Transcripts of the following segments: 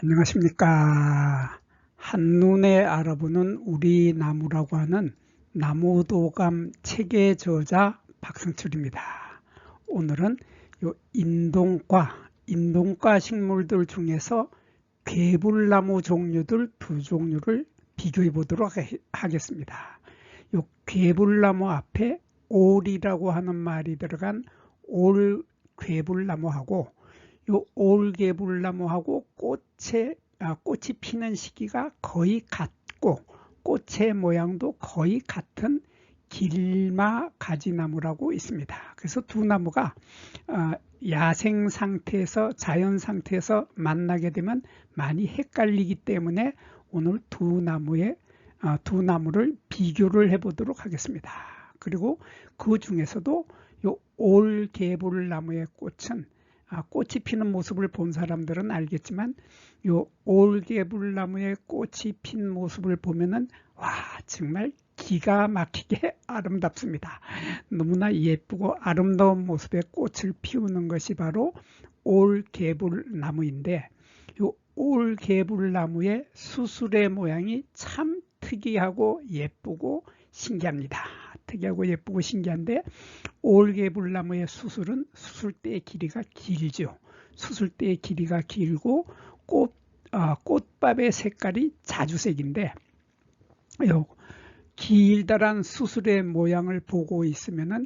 안녕하십니까. 한눈에 알아보는 우리 나무라고 하는 나무도감 책의 저자 박승철입니다. 오늘은 인동과 식물들 중에서 괴불나무 종류들 두 종류를 비교해 보도록 하겠습니다. 이 괴불나무 앞에 올이라고 하는 말이 들어간 올괴불나무하고 요 올개불나무하고 꽃이 피는 시기가 거의 같고 꽃의 모양도 거의 같은 길마 가지나무라고 있습니다. 그래서 두 나무가 야생 상태에서 자연 상태에서 만나게 되면 많이 헷갈리기 때문에 오늘 두 나무를 비교를 해 보도록 하겠습니다. 그리고 그 중에서도 요 올개불나무의 꽃은 꽃이 피는 모습을 본 사람들은 알겠지만 요 올개불나무의 꽃이 핀 모습을 보면은 와 정말 기가 막히게 아름답습니다. 너무나 예쁘고 아름다운 모습의 꽃을 피우는 것이 바로 올개불나무인데 요 올개불나무의 수술의 모양이 참 특이하고 예쁘고 신기합니다. 특이하고 예쁘고 신기한데 올개불나무의 수술대의 길이가 길죠. 수술대의 길이가 길고 꽃밥의 색깔이 자주색인데 길다란 수술의 모양을 보고 있으면은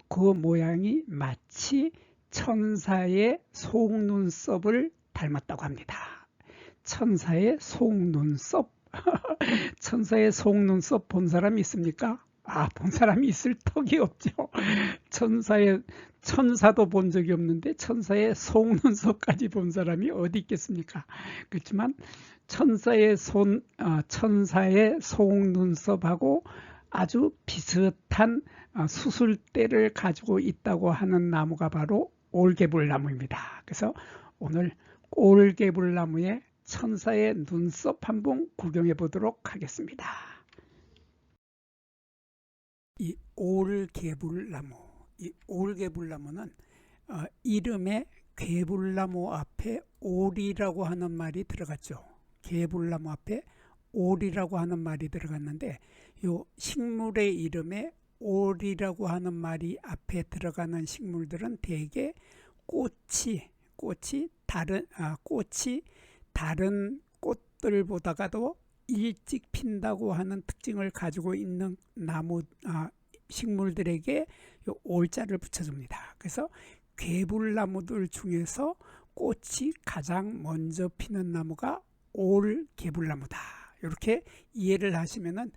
그 모양이 마치 천사의 속눈썹을 닮았다고 합니다. 천사의 속눈썹 천사의 속눈썹 본 사람이 있습니까? 본 사람이 있을 턱이 없죠. 천사도 본 적이 없는데 천사의 속눈썹까지 본 사람이 어디 있겠습니까? 그렇지만 천사의 속눈썹하고 아주 비슷한 수술대를 가지고 있다고 하는 나무가 바로 올개불나무입니다. 그래서 오늘 올개불나무의 천사의 눈썹 한번 구경해 보도록 하겠습니다. 이 올개불나무는 이름에 개불나무 앞에 올이라고 하는 말이 들어갔죠. 개불나무 앞에 올이라고 하는 말이 들어갔는데 이 식물의 이름에 올이라고 하는 말이 앞에 들어가는 식물들은 대개 꽃이 다른 꽃들보다도 일찍 핀다고 하는 특징을 가지고 있는 식물들에게 요 올자를 붙여줍니다. 그래서 괴불나무들 중에서 꽃이 가장 먼저 피는 나무가 올개불나무다. 이렇게 이해를 하시면은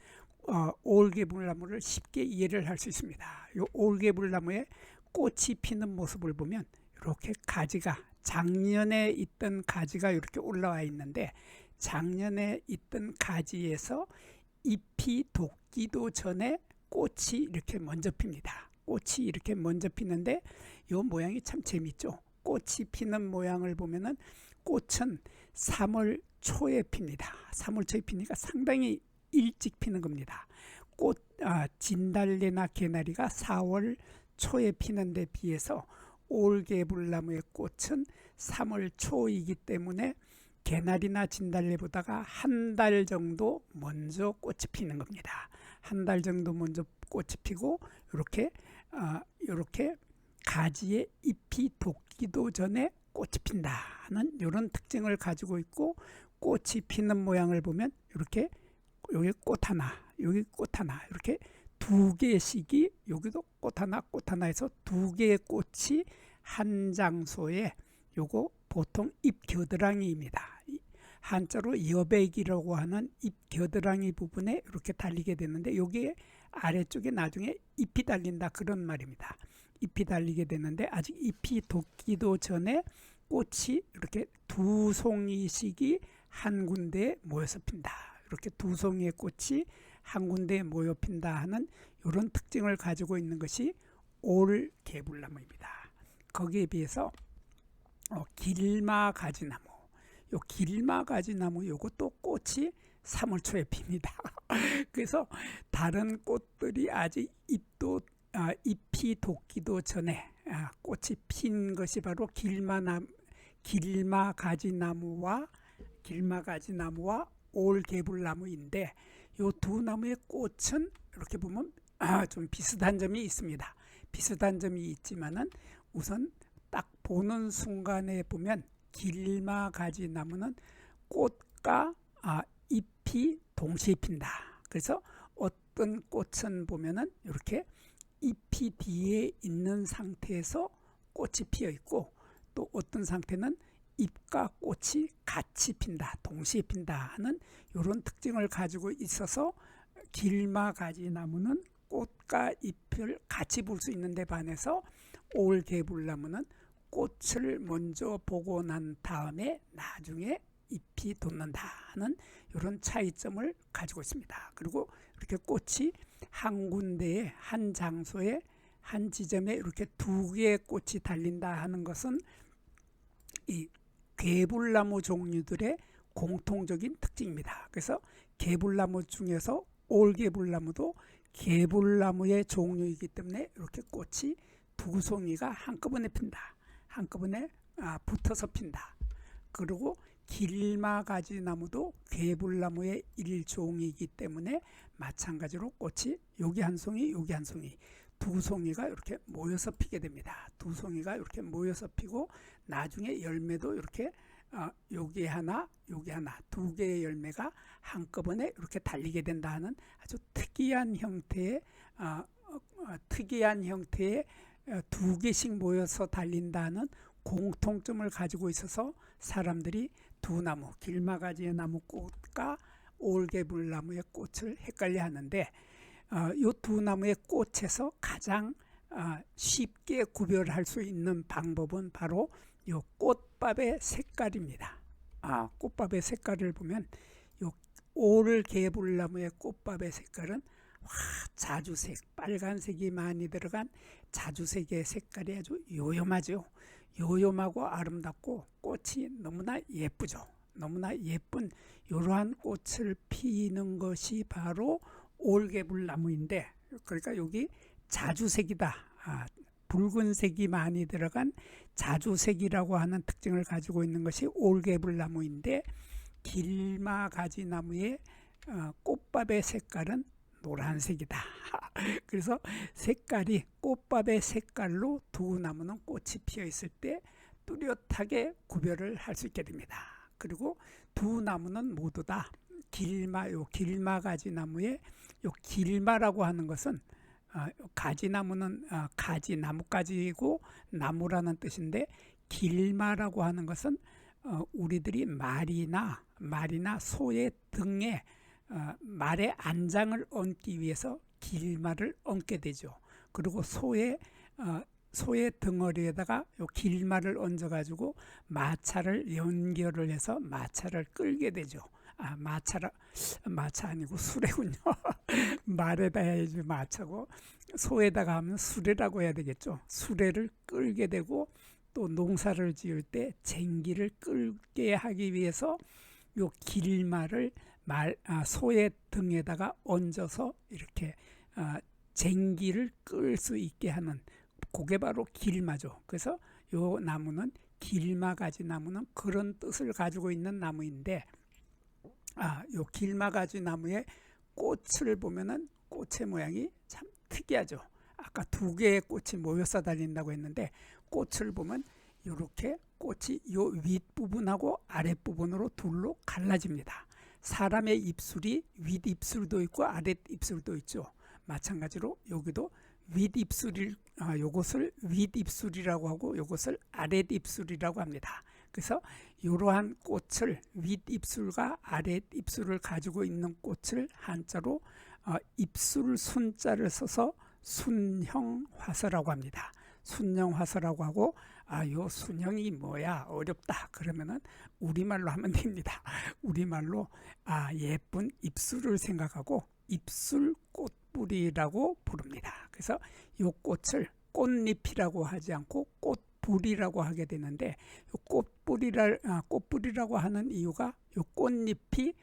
올개불나무를 쉽게 이해를 할 수 있습니다. 요 올개불나무의 꽃이 피는 모습을 보면 이렇게 작년에 있던 가지가 이렇게 올라와 있는데 작년에 있던 가지에서 잎이 돋기도 전에 꽃이 이렇게 먼저 핍니다. 꽃이 이렇게 먼저 피는데 이 모양이 참 재밌죠. 꽃이 피는 모양을 보면은 꽃은 3월 초에 핍니다. 3월 초에 피니까 상당히 일찍 피는 겁니다. 진달래나 개나리가 4월 초에 피는 데 비해서 올개불나무의 꽃은 3월 초이기 때문에 개나리나 진달래보다가 한 달 정도 먼저 꽃이 피는 겁니다. 한 달 정도 먼저 꽃이 피고 이렇게 가지에 잎이 돋기도 전에 꽃이 핀다는 이런 특징을 가지고 있고 꽃이 피는 모양을 보면 이렇게 여기 꽃 하나 이렇게 두 개씩이 여기도 꽃 하나 해서 두 개의 꽃이 한 장소에 요거 보통 잎 겨드랑이입니다. 한자로 여백이라고 하는 잎 겨드랑이 부분에 이렇게 달리게 되는데 여기에 아래쪽에 나중에 잎이 달린다 그런 말입니다. 잎이 달리게 되는데 아직 잎이 돋기도 전에 꽃이 이렇게 두 송이씩이 한 군데에 모여서 핀다. 이렇게 두 송이의 꽃이 한 군데에 모여 핀다 하는 이런 특징을 가지고 있는 것이 올개불나무입니다. 거기에 비해서 길마가지나무, 요 길마가지나무 요것도 꽃이 3월 초에 핍니다. 그래서 다른 꽃들이 아직 잎이 돋기도 전에 꽃이 핀 것이 바로 길마가지나무와 길마가지 나무와 올개불나무인데 이 두 나무의 꽃은 이렇게 보면 좀 비슷한 점이 있습니다. 비슷한 점이 있지만은 우선 딱 보는 순간에 보면 길마가지 나무는 꽃과 잎이 동시에 핀다. 그래서 어떤 꽃은 보면은 이렇게 잎이 뒤에 있는 상태에서 꽃이 피어 있고, 또 어떤 상태는 잎과 꽃이 같이 핀다, 동시에 핀다 하는 이런 특징을 가지고 있어서 길마가지 나무는 꽃과 잎을 같이 볼 수 있는데 반해서 올개불나무는 꽃을 먼저 보고 난 다음에 나중에 잎이 돋는다 하는 이런 차이점을 가지고 있습니다. 그리고 이렇게 꽃이 한 군데에, 한 장소에, 한 지점에 이렇게 두 개의 꽃이 달린다 하는 것은 이 개불나무 종류들의 공통적인 특징입니다. 그래서 개불나무 중에서 올개불나무도 개불나무의 종류이기 때문에 이렇게 꽃이 두 송이가 한꺼번에 핀다. 한꺼번에 붙어서 핀다. 그리고 길마가지 나무도 개불나무의 일종이기 때문에 마찬가지로 꽃이 여기 한 송이, 여기 한 송이, 두 송이가 이렇게 모여서 피게 됩니다. 두 송이가 이렇게 모여서 피고 나중에 열매도 이렇게 여기 하나, 여기 하나, 두 개의 열매가 한꺼번에 이렇게 달리게 된다 하는 아주 특이한 형태의 두 개씩 모여서 달린다는 공통점을 가지고 있어서 사람들이 두 나무, 길마가지 나무 꽃과 올개불나무의 꽃을 헷갈려 하는데, 이 두 나무의 꽃에서 가장 쉽게 구별할 수 있는 방법은 바로 이 꽃밥의 색깔입니다. 꽃밥의 색깔을 보면 이 올개불나무의 꽃밥의 색깔은 자주색, 빨간색이 많이 들어간 자주색의 색깔이 아주 요염하죠. 요염하고 아름답고 꽃이 너무나 예쁘죠. 너무나 예쁜 이러한 꽃을 피는 것이 바로 올개불나무인데, 그러니까 여기 자주색이다, 붉은색이 많이 들어간 자주색이라고 하는 특징을 가지고 있는 것이 올개불나무인데, 길마가지 나무의 꽃밥의 색깔은 노란색이다. 그래서 색깔이 꽃밥의 색깔로 두 나무는 꽃이 피어 있을 때 뚜렷하게 구별을 할 수 있게 됩니다. 그리고 두 나무는 모두 다 길마가지 나무의 요 길마라고 하는 것은 가지나무는 나뭇가지이고 나무라는 뜻인데, 길마라고 하는 것은 우리들이 말이나 소의 등에 말의 안장을 얹기 위해서 길마를 얹게 되죠. 그리고 소의 덩어리에다가 요 길마를 얹어 가지고 마차를 연결을 해서 마차를 끌게 되죠. 마차 아니고 수레군요. 말에다 해야지 마차고, 소에다가 하면 수레라고 해야 되겠죠. 수레를 끌게 되고, 또 농사를 지을 때 쟁기를 끌게 하기 위해서 요 길마를 소의 등에다가 얹어서 이렇게 쟁기를 끌 수 있게 하는, 그게 바로 길마죠. 그래서 요 나무는, 길마가지 나무는 그런 뜻을 가지고 있는 나무인데, 요 길마가지 나무의 꽃을 보면은 꽃의 모양이 참 특이하죠. 아까 두 개의 꽃이 모여서 달린다고 했는데, 꽃을 보면 이렇게 꽃이 요 윗부분하고 아랫부분으로 둘로 갈라집니다. 사람의 입술이 윗입술도 있고 아랫입술도 있죠. 마찬가지로 여기도 요것을 윗입술이라고 하고 요것을 아랫입술이라고 합니다. 그래서 이러한 꽃을, 윗입술과 아랫입술을 가지고 있는 꽃을 한자로 입술 순자를 써서 순형화서라고 합니다. 순형화서라고 하고, 요 순형이 뭐야 어렵다 그러면은 우리말로 하면 됩니다. 우리말로 예쁜 입술을 생각하고 입술 꽃뿌리라고 부릅니다. 그래서 요 꽃을 꽃잎이라고 하지 않고 꽃뿌리라고 하게 되는데, 꽃뿌리라고 하는 이유가 요 꽃잎이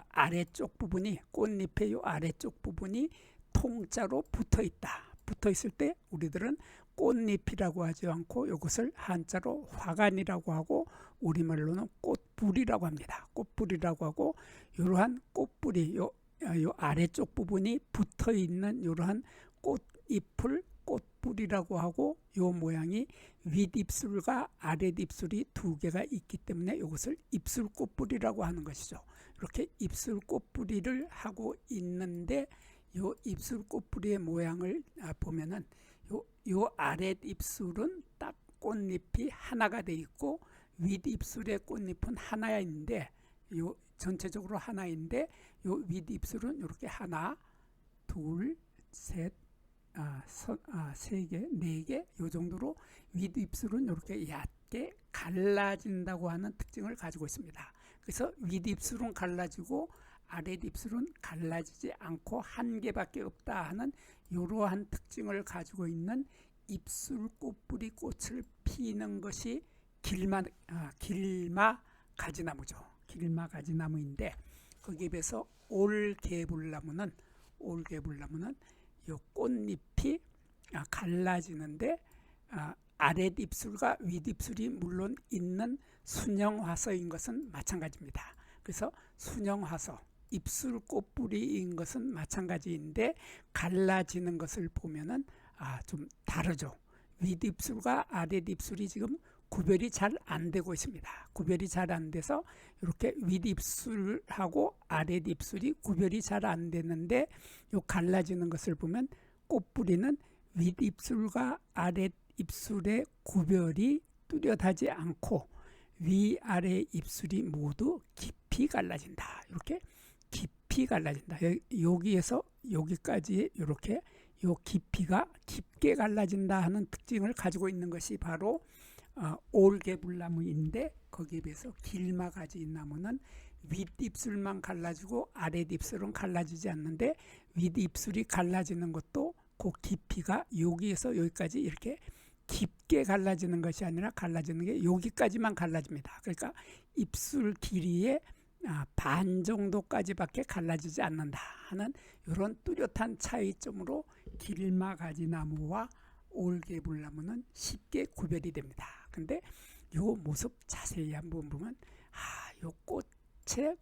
아래쪽 부분이, 꽃잎의 요 아래쪽 부분이 통자로 붙어 있을 때 우리들은 꽃잎이라고 하지 않고 이것을 한자로 화관이라고 하고 우리말로는 꽃뿌리라고 합니다. 꽃뿌리라고 하고 이러한 꽃뿌리 요 아래쪽 부분이 붙어 있는 이러한 꽃잎을 꽃뿌리라고 하고 요 모양이 윗입술과 아랫입술이 두 개가 있기 때문에 이것을 입술꽃뿌리라고 하는 것이죠. 이렇게 입술꽃뿌리를 하고 있는데 요 입술꽃뿌리의 모양을 보면은 요 아랫입술은 딱 꽃잎이 하나가 돼 있고 윗입술의 꽃잎은 하나인데 요 전체적으로 하나인데 요 윗입술은 이렇게 하나, 둘, 셋, 세 개, 네 개 요 정도로 윗입술은 이렇게 얕게 갈라진다고 하는 특징을 가지고 있습니다. 그래서 윗입술은 갈라지고 아랫입술은 갈라지지 않고 한 개밖에 없다 하는 이러한 특징을 가지고 있는 입술꽃뿌리 꽃을 피는 것이 길마 가지나무죠. 길마 가지나무인데 거기에 비해서 올개불나무는 이 꽃잎이 갈라지는데 아랫입술과 윗입술이 물론 있는 순형화서인 것은 마찬가지입니다. 그래서 순형화서 입술 꽃뿌리인 것은 마찬가지인데 갈라지는 것을 보면은 좀 다르죠. 윗입술과 아랫입술이 지금 구별이 잘 안 되고 있습니다. 구별이 잘 안 돼서 이렇게 윗입술하고 아랫입술이 구별이 잘 안 되는데 요 갈라지는 것을 보면 꽃뿌리는 윗입술과 아랫입술의 구별이 뚜렷하지 않고 위아래 입술이 모두 깊이 갈라진다. 이렇게 깊이 갈라진다. 여기에서 여기까지 이렇게 요 깊이가 깊게 갈라진다 하는 특징을 가지고 있는 것이 바로 올개불나무인데 거기에 비해서 길마가지나무는 윗입술만 갈라지고 아랫입술은 갈라지지 않는데 윗입술이 갈라지는 것도 그 깊이가 여기에서 여기까지 이렇게 깊게 갈라지는 것이 아니라 갈라지는 게 여기까지만 갈라집니다. 그러니까 입술 길이의 반 정도까지밖에 갈라지지 않는다 하는 이런 뚜렷한 차이점으로 길마가지나무와 올개불나무는 쉽게 구별이 됩니다. 근데 요 모습 자세히 한번 보면 요 꽃의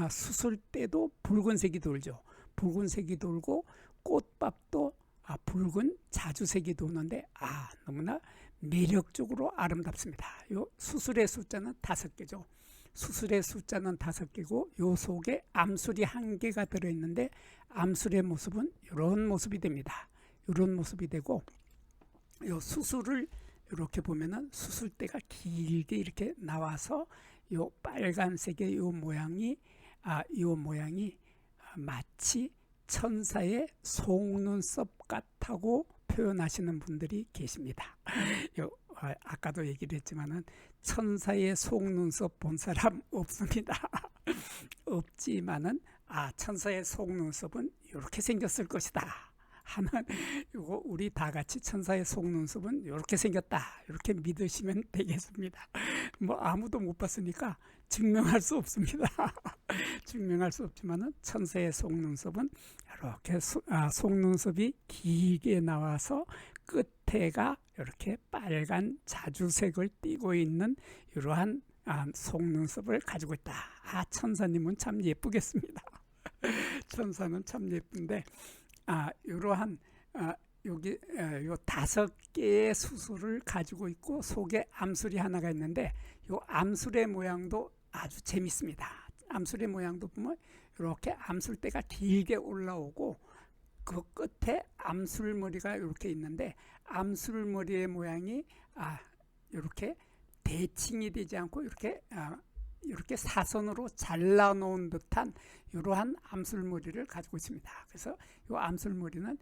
수술 때도 붉은색이 돌죠. 붉은색이 돌고 꽃밥도 붉은 자주색이 도는데 너무나 매력적으로 아름답습니다. 요 수술의 숫자는 5개죠. 수술의 숫자는 5개고 요 속에 암술이 1개가 들어있는데 암술의 모습은 이런 모습이 됩니다. 이런 모습이 되고 요 수술을 이렇게 보면은 수술대가 길게 이렇게 나와서 요 빨간색의 요 모양이 마치 천사의 속눈썹 같다고 표현하시는 분들이 계십니다. 아까도 얘기를 했지만은 천사의 속눈썹 본 사람 없습니다. 없지만은 천사의 속눈썹은 이렇게 생겼을 것이다 하는 이거 우리 다 같이 천사의 속눈썹은 이렇게 생겼다 이렇게 믿으시면 되겠습니다. 뭐 아무도 못 봤으니까 증명할 수 없습니다. 증명할 수 없지만은 천사의 속눈썹은 이렇게 속눈썹이 길게 나와서 끝에가 이렇게 빨간 자주색을 띠고 있는 이러한 속눈썹을 가지고 있다. 천사님은 참 예쁘겠습니다. 천사는 참 예쁜데 이러한 여기 요 5개의 수술을 가지고 있고 속에 암술이 하나가 있는데 요 암술의 모양도 아주 재밌습니다. 암술의 모양도 보면 이렇게 암술대가 길게 올라오고 그 끝에 암술머리가 이렇게 있는데 암술머리의 모양이 이렇게 대칭이 되지 않고 이렇게 사선으로 잘라놓은 듯한 이러한 암술머리를 가지고 있습니다. 그래서 이 암술머리는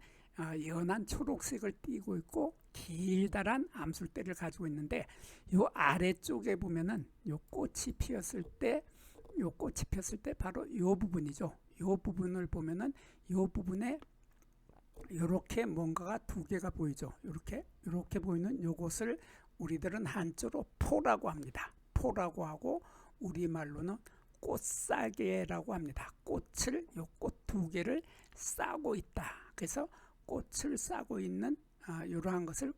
연한 초록색을 띠고 있고 길다란 암술대를 가지고 있는데 이 아래쪽에 보면은 이 꽃이 피었을 때 바로 이 부분이죠. 이 부분을 보면은 이 부분에 이렇게 뭔가가 2개가 보이죠. 이렇게 보이는 요것을 우리들은 한자로 포라고 합니다. 포라고 하고 우리말로는 꽃싸개라고 합니다. 꽃을 요 꽃 2개를 싸고 있다. 그래서 꽃을 싸고 있는 이러한 것을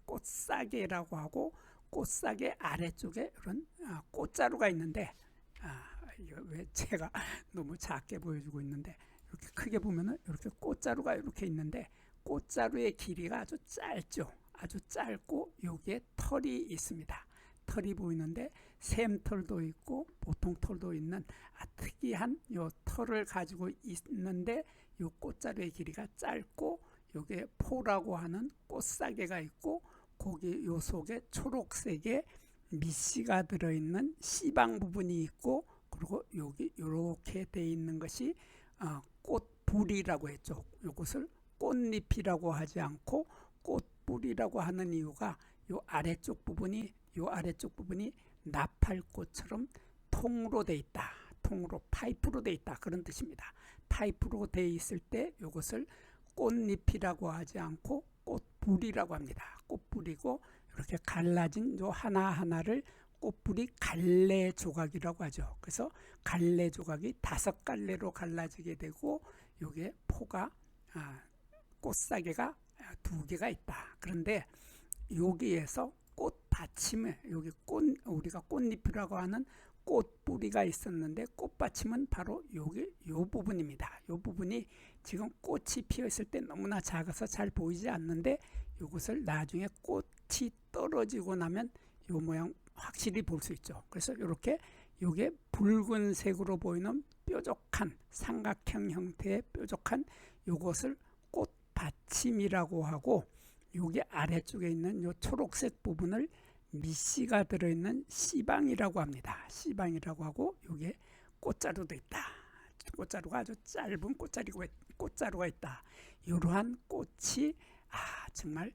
꽃싸개라고 하고 꽃사계 아래쪽에 이런 꽃자루가 있는데, 이거 왜 제가 너무 작게 보여주고 있는데, 이렇게 크게 보면은 이렇게 꽃자루가 이렇게 있는데, 꽃자루의 길이가 아주 짧죠. 아주 짧고 여기에 털이 있습니다. 털이 보이는데 샘털도 있고 보통 털도 있는 특이한 요 털을 가지고 있는데, 요 꽃자루의 길이가 짧고 요게 포라고 하는 꽃사계가 있고, 거기 요 속에 초록색의 밑씨가 들어있는 씨방 부분이 있고, 그리고 여기 이렇게 돼 있는 것이 꽃뿌리라고 했죠. 이것을 꽃잎이라고 하지 않고 꽃뿌리라고 하는 이유가 요 아래쪽 부분이 나팔꽃처럼 통으로 돼 있다. 통으로 파이프로 돼 있다. 그런 뜻입니다. 파이프로 돼 있을 때 이것을 꽃잎이라고 하지 않고 꽃뿌리라고 합니다. 꽃뿌리고 이렇게 갈라진 요 하나하나를 꽃뿌리 갈래 조각이라고 하죠. 그래서 갈래 조각이 5갈래로 갈라지게 되고, 요게 포가 꽃사계가 2개가 있다. 그런데 여기에서 꽃받침에 여기 우리가 꽃잎이라고 하는 꽃뿌리가 있었는데, 꽃받침은 바로 여기 요 부분입니다. 요 부분이 지금 꽃이 피어 있을 때 너무나 작아서 잘 보이지 않는데, 이것을 나중에 꽃이 떨어지고 나면 요 모양 확실히 볼 수 있죠. 그래서 이렇게 요게 붉은색으로 보이는 뾰족한 삼각형 형태의 뾰족한 요것을 꽃받침이라고 하고, 요게 아래쪽에 있는 요 초록색 부분을 밑씨가 들어있는 씨방이라고 합니다. 씨방이라고 하고, 요게 꽃자루도 있다. 꽃자루가 아주 짧은 꽃자루가 있다. 이러한 꽃이 정말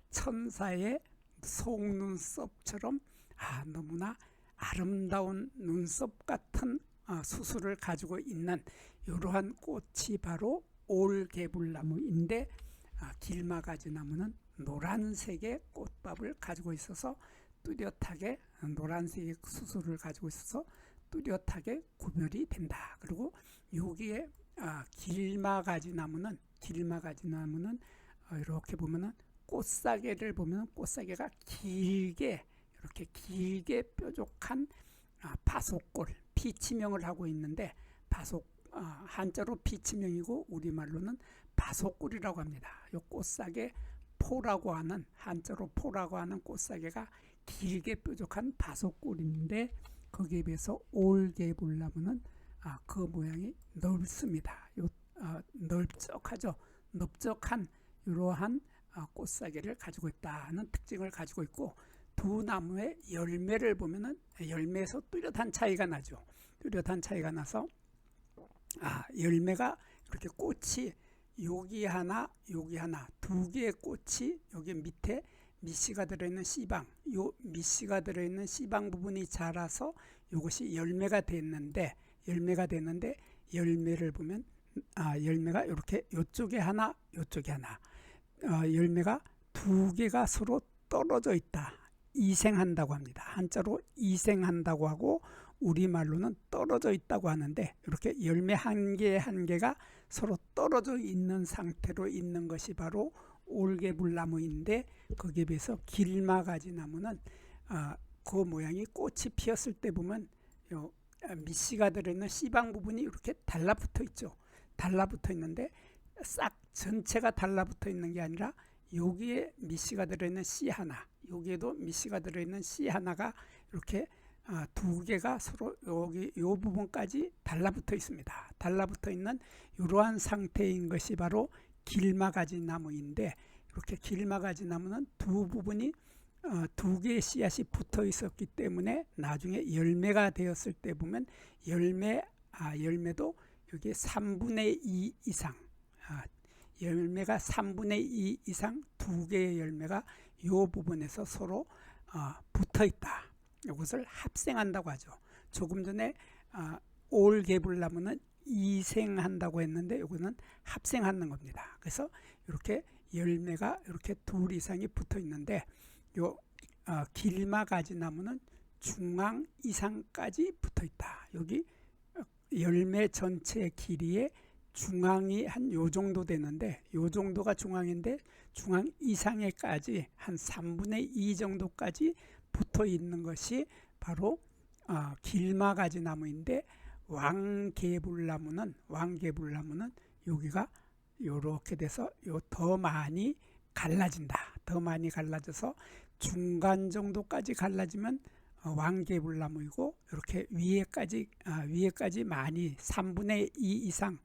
천사의 속눈썹처럼 너무나 아름다운 눈썹 같은 수술을 가지고 있는 이러한 꽃이 바로 올개불나무인데, 길마가지 나무는 노란색의 꽃밥을 가지고 있어서 뚜렷하게, 노란색의 수술을 가지고 있어서 뚜렷하게 구별이 된다. 그리고 여기에 길마가지 나무는 이렇게 보면은 꽃사계를 보면 꽃사계가 길게 이렇게 길게 뾰족한 파속골, 피치명을 하고 있는데, 한자로 피치명이고 우리말로는 파속골이라고 합니다. 이 꽃사계 포라고 하는, 한자로 포라고 하는 꽃사계가 길게 뾰족한 파속골인데, 거기에 비해서 올개불나무는 그 모양이 넓습니다. 넓적하죠. 넓적한 이러한 꽃사계를 가지고 있다는 특징을 가지고 있고, 두 나무의 열매를 보면은 열매에서 뚜렷한 차이가 나죠. 뚜렷한 차이가 나서 열매가 이렇게 꽃이 여기 하나 2개의 꽃이 여기 밑에 밑씨가 들어있는 씨방, 요 밑씨가 들어있는 씨방 부분이 자라서 이것이 열매가 됐는데 열매를 보면 열매가 이렇게 요쪽에 하나 열매가 2개가 서로 떨어져 있다. 이생한다고 합니다. 한자로 이생한다고 하고 우리말로는 떨어져 있다고 하는데, 이렇게 열매 한 개가 서로 떨어져 있는 상태로 있는 것이 바로 올개불나무인데, 거기에 비해서 길마가지 나무는 그 모양이 꽃이 피었을 때 보면 요 밑씨가 들어있는 씨방 부분이 이렇게 달라붙어 있죠. 달라붙어 있는데 싹 전체가 달라붙어 있는 게 아니라 여기에 밑씨가 들어있는 씨 하나, 여기에도 밑씨가 들어있는 씨 하나가 이렇게 2개가 서로 여기 요 부분까지 달라붙어 있습니다. 달라붙어 있는 이러한 상태인 것이 바로 길마가지 나무인데, 이렇게 길마가지 나무는 두 부분이 2개의 씨앗이 붙어 있었기 때문에 나중에 열매가 되었을 때 보면 열매도 여기 3분의 2 이상, 열매가 3분의 2 이상 2개의 열매가 이 부분에서 서로 붙어 있다. 이것을 합생한다고 하죠. 조금 전에 올개불나무는 이생한다고 했는데, 이거는 합생하는 겁니다. 그래서 이렇게 열매가 이렇게 2 이상이 붙어 있는데, 요 길마가지 나무는 중앙 이상까지 붙어 있다. 여기 열매 전체 길이의 중앙이 한 요 정도 되는데, 요 정도가 중앙인데 중앙 이상에까지 한 3분의 2 정도까지 붙어 있는 것이 바로 길마가지 나무인데, 왕개불나무는 여기가 요렇게 돼서 더 많이 갈라진다. 더 많이 갈라져서 중간 정도까지 갈라지면 왕개불나무이고, 이렇게 위에까지 많이 3분의 2 이상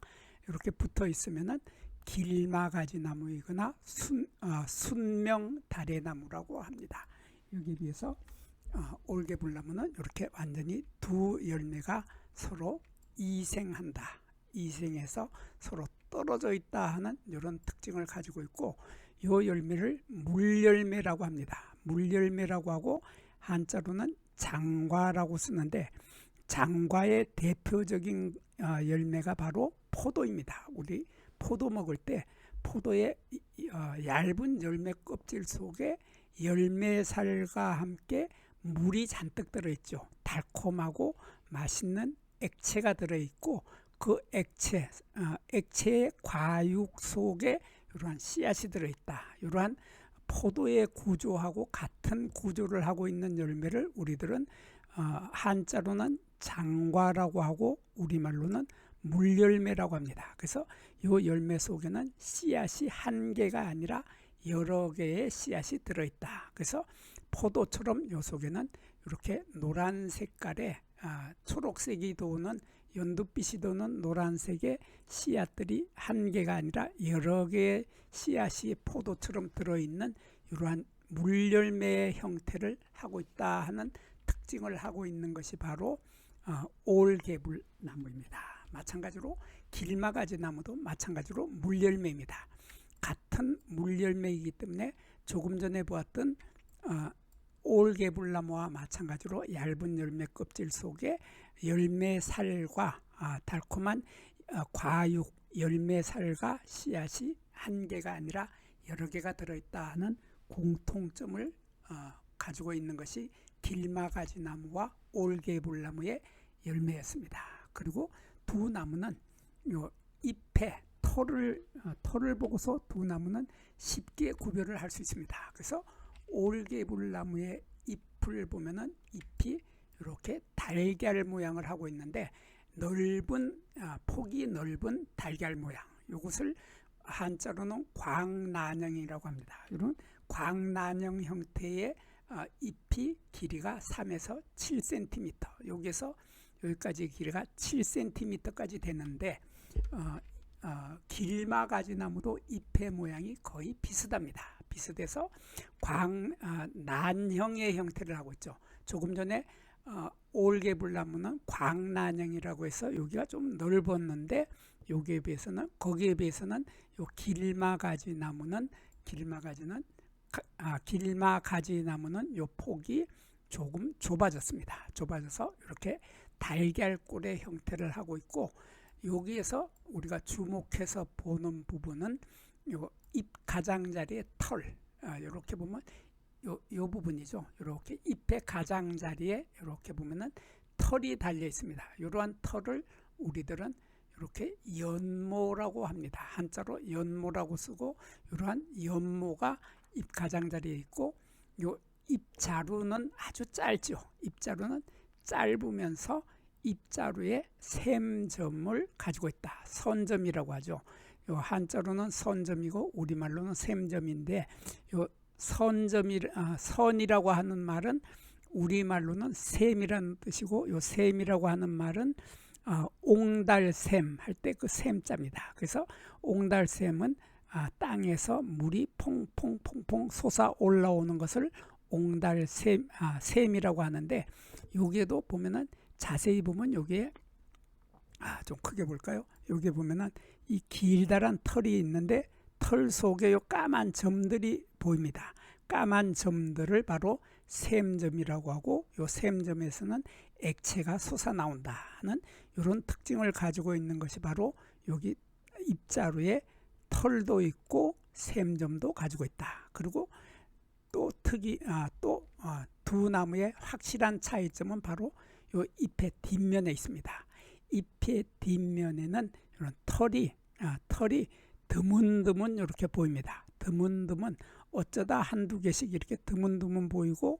이렇게 붙어 있으면은 길마가지 나무이거나 순명 다래나무라고 합니다. 여기에 비해서 올개불나무는 이렇게 완전히 두 열매가 서로 이생한다. 이생해서 서로 떨어져 있다 하는 이런 특징을 가지고 있고, 이 열매를 물열매라고 합니다. 물열매라고 하고, 한자로는 장과라고 쓰는데, 장과의 대표적인 열매가 바로 포도입니다. 우리 포도 먹을 때 포도의 얇은 열매 껍질 속에 열매살과 함께 물이 잔뜩 들어있죠. 달콤하고 맛있는 액체가 들어있고, 그 액체의 과육 속에 이러한 씨앗이 들어있다. 이러한 포도의 구조하고 같은 구조를 하고 있는 열매를 우리들은 한자로는 장과라고 하고, 우리말로는 물열매라고 합니다. 그래서 이 열매 속에는 씨앗이 한 개가 아니라 여러 개의 씨앗이 들어있다. 그래서 포도처럼 이 속에는 이렇게 노란 색깔의 초록색이 도는, 연두빛이 도는 노란색의 씨앗들이 한 개가 아니라 여러 개의 씨앗이 포도처럼 들어있는 이러한 물열매의 형태를 하고 있다 하는 특징을 하고 있는 것이 바로 올개불나무입니다. 마찬가지로 길마가지 나무도 마찬가지로 물열매입니다. 같은 물열매이기 때문에 조금 전에 보았던 올개불나무와 마찬가지로 얇은 열매 껍질 속에 열매살과 달콤한 과육 열매살과 씨앗이 한 개가 아니라 여러 개가 들어있다 하는 공통점을 가지고 있는 것이 길마가지 나무와 올개불나무의 열매였습니다. 그리고 두 나무는 요 잎에 털을 보고서 두 나무는 쉽게 구별을 할 수 있습니다. 그래서 올개불나무의 잎을 보면은 잎이 이렇게 달걀 모양을 하고 있는데, 폭이 넓은 달걀 모양, 이것을 한자로는 광난형이라고 합니다. 이런 광난형 형태의 잎이 길이가 3에서 7cm, 여기에서 여기까지 길이가 7cm까지 되는데, 길마가지 나무도 잎의 모양이 거의 비슷합니다. 비슷해서 난형의 형태를 하고 있죠. 조금 전에 올개불나무는 광난형이라고 해서 여기가 좀 넓었는데, 거기에 비해서는 요 길마가지 나무는 요 폭이 조금 좁아졌습니다. 좁아져서 이렇게 달걀꼴의 형태를 하고 있고, 여기에서 우리가 주목해서 보는 부분은 요 잎 가장자리의 털, 이렇게 보면 요 부분이죠. 이렇게 잎의 가장자리에 이렇게 보면은 털이 달려 있습니다. 이러한 털을 우리들은 이렇게 연모라고 합니다. 한자로 연모라고 쓰고, 이러한 연모가 잎 가장자리에 있고, 요 잎자루는 아주 짧죠. 잎자루는 짧으면서 잎자루에 샘점을 가지고 있다. 선점이라고 하죠. 요 한자로는 선점이고 우리말로는 샘점인데, 요 선이라고 하는 말은 우리말로는 샘이라는 뜻이고, 요 샘이라고 하는 말은 옹달샘 할 때 그 샘자입니다. 그래서 옹달샘은 땅에서 물이 퐁퐁퐁퐁 솟아 올라오는 것을 샘이라고 하는데, 여기에도 보면은 자세히 보면 여기에 좀 크게 볼까요? 여기 보면은 이 길다란 털이 있는데, 털 속에 요 까만 점들이 보입니다. 까만 점들을 바로 샘점이라고 하고, 요 샘점에서는 액체가 솟아나온다는 이런 특징을 가지고 있는 것이 바로 여기 잎자루에 털도 있고 샘점도 가지고 있다. 그리고 또 두 나무의 확실한 차이점은 바로 요 잎의 뒷면에 있습니다. 잎의 뒷면에는 이런 털이 털이 드문드문 이렇게 보입니다. 드문드문 어쩌다 한두 개씩 이렇게 드문드문 보이고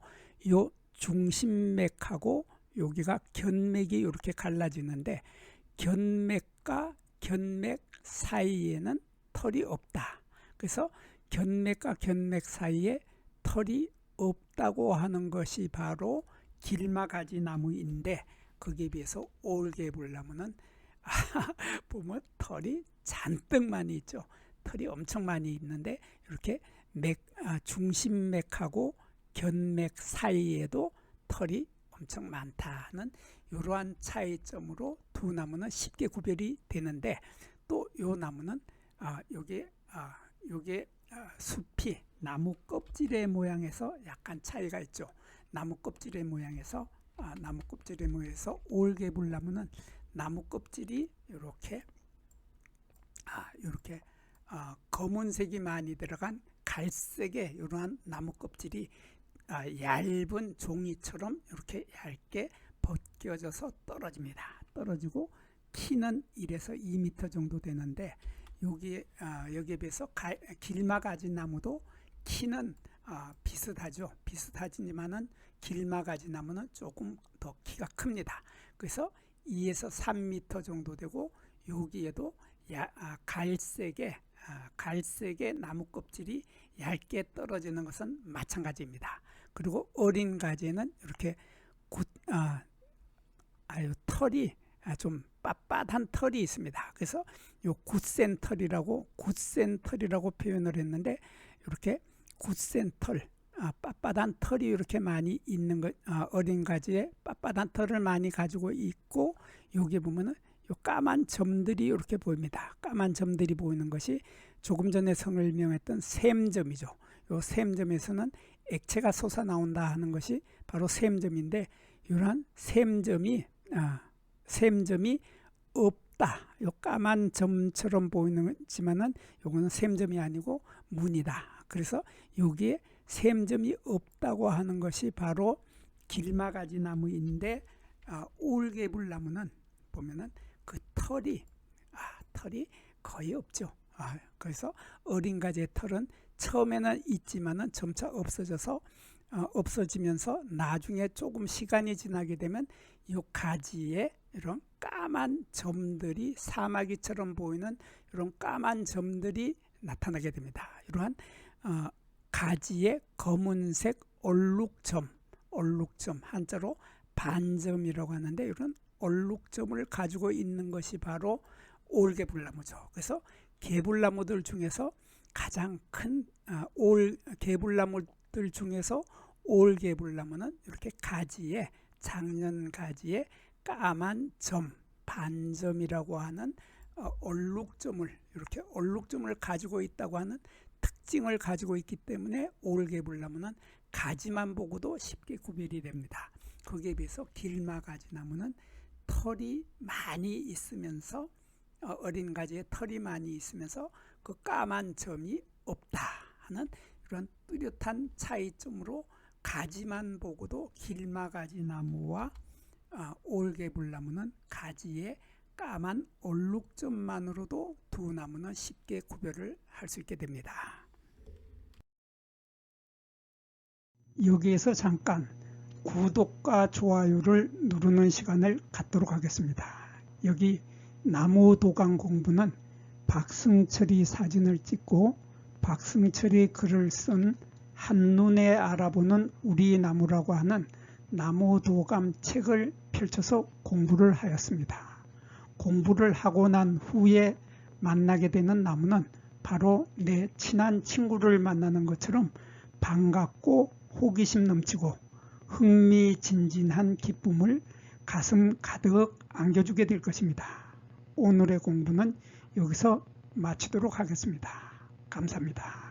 요 중심맥하고 여기가 견맥이 이렇게 갈라지는데 견맥과 견맥 사이에는 털이 없다. 그래서 견맥과 견맥 사이에 털이 없다고 하는 것이 바로 길마가지 나무인데 거기에 비해서 올개불나무는 보면 털이 잔뜩 많이 있죠. 털이 엄청 많이 있는데 이렇게 중심맥하고 견맥 사이에도 털이 엄청 많다는 이러한 차이점으로 두 나무는 쉽게 구별이 되는데 또 이 나무는 요게 숲이 나무 껍질의 모양에서 약간 차이가 있죠. 나무 껍질의 모양에서 올개불나무는 나무 껍질이 이렇게 검은색이 많이 들어간 갈색의 이러한 나무 껍질이 얇은 종이처럼 이렇게 얇게 벗겨져서 떨어집니다. 떨어지고 키는 1에서 2m 정도 되는데 여기에 비해서 길마가지 나무도 키는 비슷하죠. 비슷하지만은 길마가지 나무는 조금 더 키가 큽니다. 그래서 2에서 3m 정도 되고 여기에도 갈색의 나무 껍질이 얇게 떨어지는 것은 마찬가지입니다. 그리고 어린 가지에는 이렇게 털이 좀 빳빳한 털이 있습니다. 그래서 요 굳센 털이라고 표현을 했는데 이렇게 굳센 털, 빳빳한 털이 이렇게 많이 있는 것, 어린 가지에 빳빳한 털을 많이 가지고 있고 여기 보면은 요 까만 점들이 이렇게 보입니다. 까만 점들이 보이는 것이 조금 전에 설명했던 샘점이죠. 요 샘점에서는 액체가 솟아나온다 하는 것이 바로 샘점인데 이러한 샘점이 없다. 요 까만 점처럼 보이지만은 요거는 샘점이 아니고 문이다. 그래서 여기에 샘점이 없다고 하는 것이 바로 길마가지 나무인데 올개불나무는 보면은 그 털이 거의 없죠. 그래서 어린 가지의 털은 처음에는 있지만은 점차 없어지면서 나중에 조금 시간이 지나게 되면 이 가지에 이런 까만 점들이 사마귀처럼 보이는 이런 까만 점들이 나타나게 됩니다. 이러한 가지의 검은색 얼룩점 한자로 반점이라고 하는데 이런 얼룩점을 가지고 있는 것이 바로 올개불나무죠. 그래서 개불나무들 중에서 가장 큰 개불나무들 중에서 올개불나무는 이렇게 작년 가지에 까만 점, 반점이라고 하는 얼룩점을 가지고 있다고 하는 특징을 가지고 있기 때문에 올개불나무는 가지만 보고도 쉽게 구별이 됩니다. 거기에 비해서 길마가지 나무는 털이 많이 있으면서 어린 가지에 털이 많이 있으면서 그 까만 점이 없다 하는 이런 뚜렷한 차이점으로 가지만 보고도 길마가지 나무와 올개불나무는 가지에 까만 얼룩점만으로도 두 나무는 쉽게 구별을 할 수 있게 됩니다. 여기에서 잠깐 구독과 좋아요를 누르는 시간을 갖도록 하겠습니다. 여기 나무도감 공부는 박승철이 사진을 찍고 박승철이 글을 쓴 한눈에 알아보는 우리 나무라고 하는 나무도감 책을 펼쳐서 공부를 하였습니다. 공부를 하고 난 후에 만나게 되는 나무는 바로 내 친한 친구를 만나는 것처럼 반갑고 호기심 넘치고 흥미진진한 기쁨을 가슴 가득 안겨주게 될 것입니다. 오늘의 공부는 여기서 마치도록 하겠습니다. 감사합니다.